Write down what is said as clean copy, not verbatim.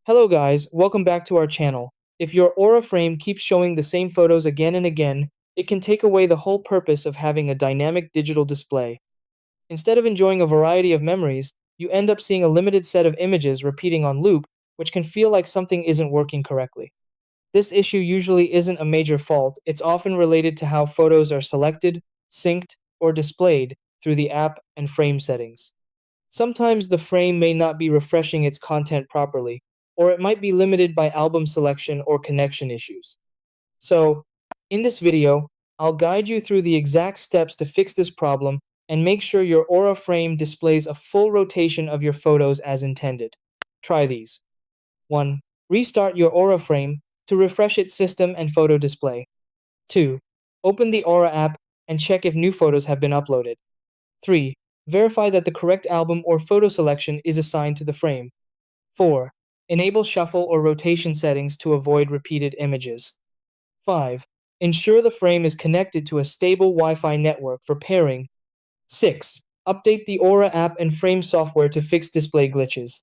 Hello guys, welcome back to our channel. If your Aura frame keeps showing the same photos again and again, it can take away the whole purpose of having a dynamic digital display. Instead of enjoying a variety of memories, you end up seeing a limited set of images repeating on loop, which can feel like something isn't working correctly. This issue usually isn't a major fault, it's often related to how photos are selected, synced, or displayed through the app and frame settings. Sometimes the frame may not be refreshing its content properly, or it might be limited by album selection or connection issues. So, in this video, I'll guide you through the exact steps to fix this problem and make sure your Aura frame displays a full rotation of your photos as intended. Try these. 1. Restart your Aura frame to refresh its system and photo display. 2. Open the Aura app and check if new photos have been uploaded. 3. Verify that the correct album or photo selection is assigned to the frame. 4. Enable shuffle or rotation settings to avoid repeated images. 5. Ensure the frame is connected to a stable Wi-Fi network for pairing. 6. Update the Aura app and frame software to fix display glitches.